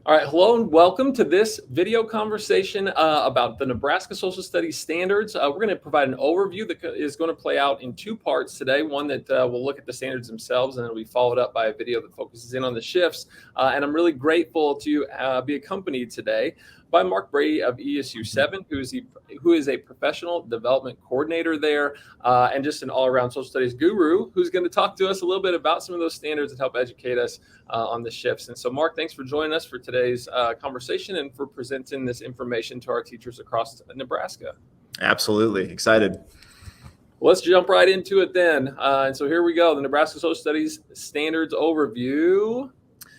All right, hello and welcome to this video conversation about the Nebraska Social Studies Standards. We're going to provide an overview that is going to play out in two parts today. One that will look at the standards themselves, and it'll be followed up by a video that focuses in on the shifts. And I'm really grateful to be accompanied today by Mark Brady of ESU 7, who is a professional development coordinator there and just an all-around social studies guru who's going to talk to us a little bit about some of those standards and help educate us on the shifts. And so, Mark, thanks for joining us for today's conversation and for presenting this information to our teachers across Nebraska. Absolutely. Excited. Let's jump right into it then. And so here we go, the Nebraska Social Studies Standards Overview,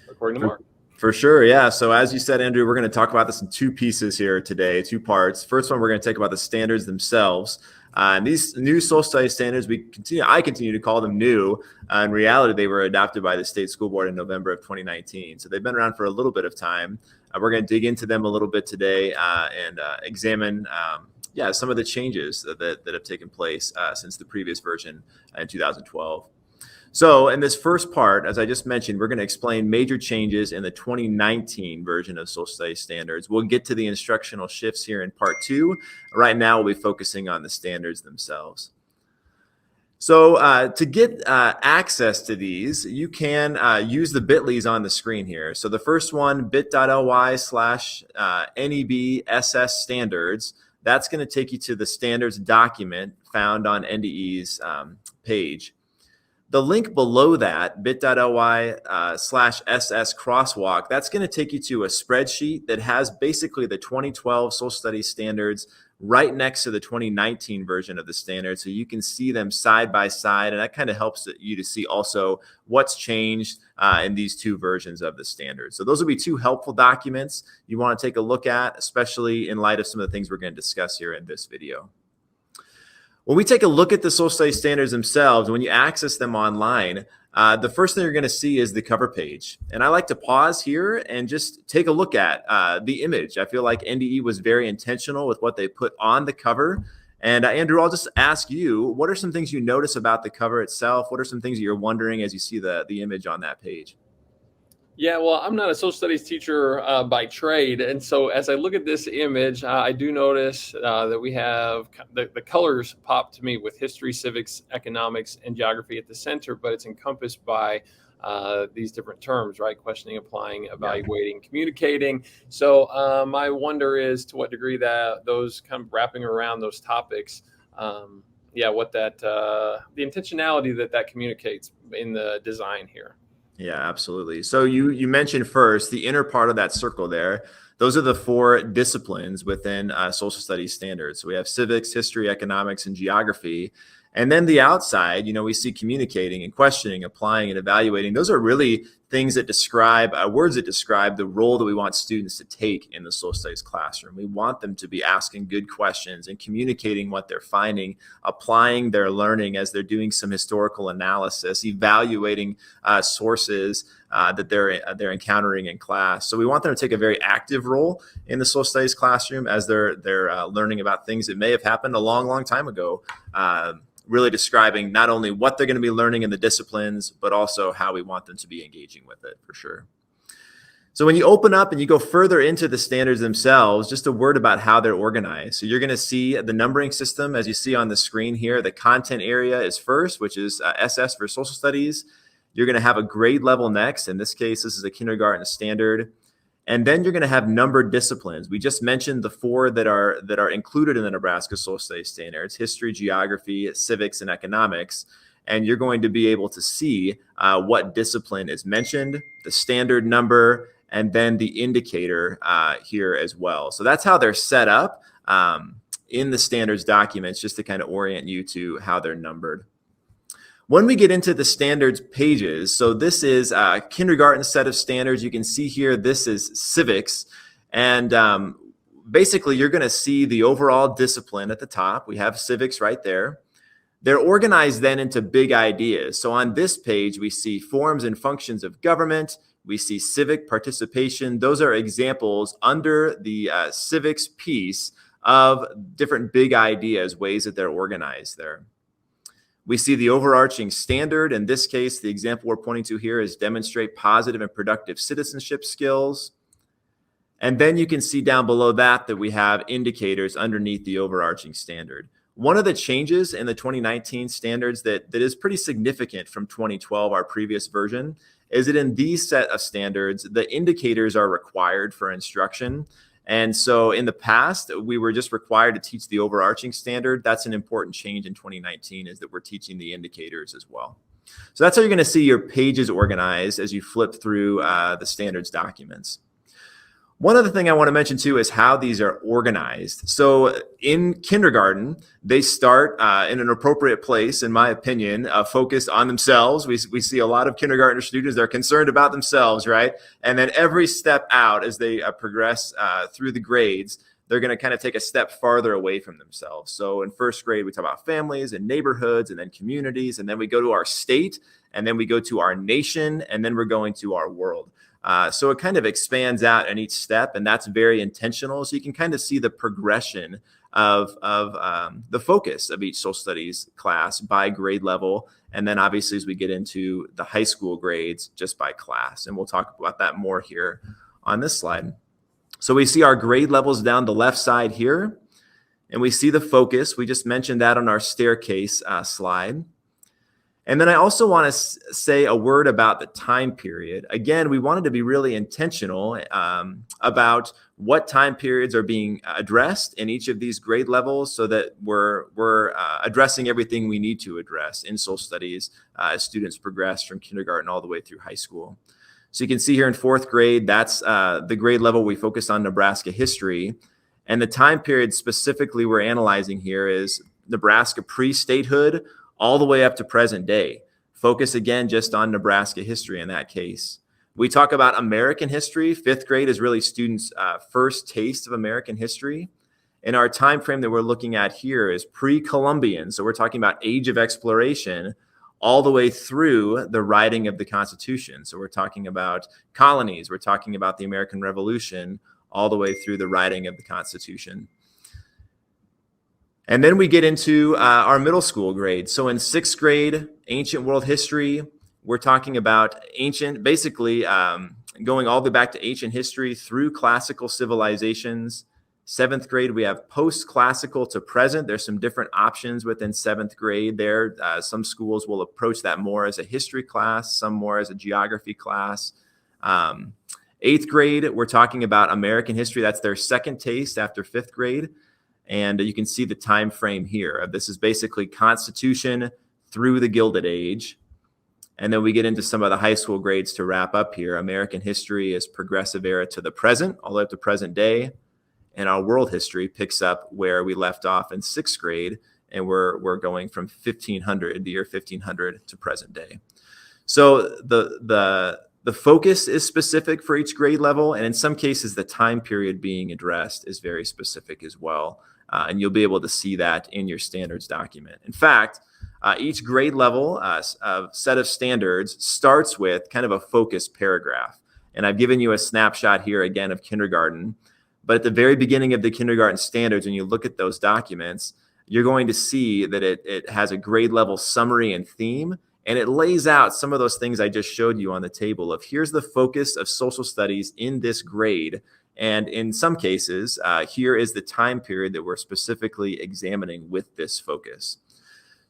according to Mark. For sure. Yeah. So as you said, Andrew, we're going to talk about this in two pieces here today, two parts. First one, we're going to talk about the standards themselves. And these new social studies standards, I continue to call them new. In reality, they were adopted by the state school board in November of 2019. So they've been around for a little bit of time. We're going to dig into them a little bit today and examine some of the changes that have taken place since the previous version in 2012. So in this first part, as I just mentioned, we're going to explain major changes in the 2019 version of Social Studies Standards. We'll get to the instructional shifts here in part two. Right now, we'll be focusing on the standards themselves. So to get access to these, you can use the bit.lys on the screen here. So the first one, bit.ly/NEBSS standards, that's going to take you to the standards document found on NDE's page. The link below that, bit.ly/SS crosswalk, that's going to take you to a spreadsheet that has basically the 2012 Social Studies Standards right next to the 2019 version of the standards. So you can see them side by side, and that kind of helps you to see also what's changed in these two versions of the standards. So those will be two helpful documents you want to take a look at, especially in light of some of the things we're going to discuss here in this video. When we take a look at the social studies standards themselves, when you access them online, the first thing you're going to see is the cover page. And I like to pause here and just take a look at the image. I feel like NDE was very intentional with what they put on the cover. And Andrew, I'll just ask you, what are some things you notice about the cover itself? What are some things that you're wondering as you see the image on that page? Yeah, well, I'm not a social studies teacher by trade. And so as I look at this image, I do notice that we have the colors pop to me with history, civics, economics, and geography at the center, but it's encompassed by these different terms, right? Questioning, applying, evaluating, communicating. So my wonder is to what degree that those kind of wrapping around those topics, what that the intentionality that communicates in the design here. Yeah, absolutely. So you mentioned first the inner part of that circle there. Those are the four disciplines within social studies standards. So we have civics, history, economics, and geography. And then the outside, we see communicating and questioning, applying and evaluating. Those are really things that describe, words that describe the role that we want students to take in the social studies classroom. We want them to be asking good questions and communicating what they're finding, applying their learning as they're doing some historical analysis, evaluating sources that they're encountering in class. So we want them to take a very active role in the social studies classroom as they're learning about things that may have happened a long, long time ago. Really describing not only what they're going to be learning in the disciplines, but also how we want them to be engaging with it for sure. So when you open up and you go further into the standards themselves, just a word about how they're organized. So you're going to see the numbering system as you see on the screen here. The content area is first, which is SS for social studies. You're going to have a grade level next. In this case, this is a kindergarten standard. And then you're going to have numbered disciplines. We just mentioned the four that are included in the Nebraska Social Studies Standards: history, geography, civics, and economics. And you're going to be able to see what discipline is mentioned, the standard number, and then the indicator here as well. So that's how they're set up in the standards documents, just to kind of orient you to how they're numbered. When we get into the standards pages, so this is a kindergarten set of standards. You can see here, this is civics. And basically, you're going to see the overall discipline at the top. We have civics right there. They're organized then into big ideas. So on this page, we see forms and functions of government. We see civic participation. Those are examples under the civics piece of different big ideas, ways that they're organized there. We see the overarching standard. In this case, the example we're pointing to here is demonstrate positive and productive citizenship skills. And then you can see down below that we have indicators underneath the overarching standard. One of the changes in the 2019 standards that is pretty significant from 2012, our previous version, is that in these set of standards, the indicators are required for instruction. And so in the past, we were just required to teach the overarching standard. That's an important change in 2019, is that we're teaching the indicators as well. So that's how you're going to see your pages organized as you flip through the standards documents. One other thing I want to mention too is how these are organized. So in kindergarten, they start in an appropriate place, in my opinion, focused on themselves. We see a lot of kindergartner students, they're concerned about themselves, right? And then every step out as they progress through the grades, they're going to kind of take a step farther away from themselves. So in first grade, we talk about families and neighborhoods and then communities, and then we go to our state, and then we go to our nation, and then we're going to our world. So it kind of expands out in each step, and that's very intentional. So you can kind of see the progression of the focus of each social studies class by grade level. And then obviously as we get into the high school grades, just by class. And we'll talk about that more here on this slide. So we see our grade levels down the left side here, and we see the focus. We just mentioned that on our staircase slide. And then I also want to say a word about the time period. Again, we wanted to be really intentional about what time periods are being addressed in each of these grade levels, so that we're addressing everything we need to address in social studies as students progress from kindergarten all the way through high school. So you can see here in fourth grade, that's the grade level we focused on Nebraska history. And the time period specifically we're analyzing here is Nebraska pre-statehood all the way up to present day. Focus again just on Nebraska history in that case. We talk about American history. Fifth grade is really students' first taste of American history. And our time frame that we're looking at here is pre-Columbian. So we're talking about age of exploration all the way through the writing of the Constitution. So we're talking about colonies. We're talking about the American Revolution all the way through the writing of the Constitution. And then we get into our middle school grades. So in sixth grade, ancient world history, we're talking about ancient, basically going all the way back to ancient history through classical civilizations. Seventh grade, we have post-classical to present. There's some different options within seventh grade there. Some schools will approach that more as a history class, some more as a geography class. Eighth grade, we're talking about American history. That's their second taste after fifth grade. And you can see the time frame here. This is basically Constitution through the Gilded Age. And then we get into some of the high school grades to wrap up here. American history is progressive era to the present, all the way up to present day. And our world history picks up where we left off in sixth grade. And we're going from 1500, the year 1500 to present day. So the focus is specific for each grade level. And in some cases, the time period being addressed is very specific as well. And you'll be able to see that in your standards document. In fact, each grade level set of standards starts with kind of a focus paragraph. And I've given you a snapshot here again of kindergarten. But at the very beginning of the kindergarten standards, when you look at those documents, you're going to see that it has a grade level summary and theme. And it lays out some of those things I just showed you on the table of here's the focus of social studies in this grade. And in some cases, here is the time period that we're specifically examining with this focus.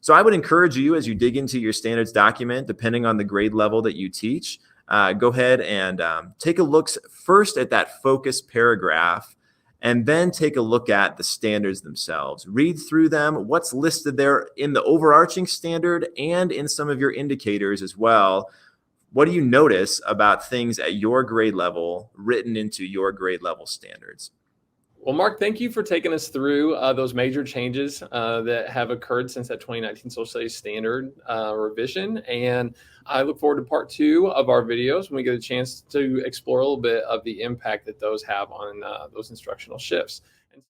So I would encourage you as you dig into your standards document, depending on the grade level that you teach, go ahead and take a look first at that focus paragraph, and then take a look at the standards themselves. Read through them, what's listed there in the overarching standard and in some of your indicators as well. What do you notice about things at your grade level written into your grade level standards? Well, Mark, thank you for taking us through those major changes that have occurred since that 2019 Social Studies Standard revision. And I look forward to part 2 of our videos when we get a chance to explore a little bit of the impact that those have on those instructional shifts.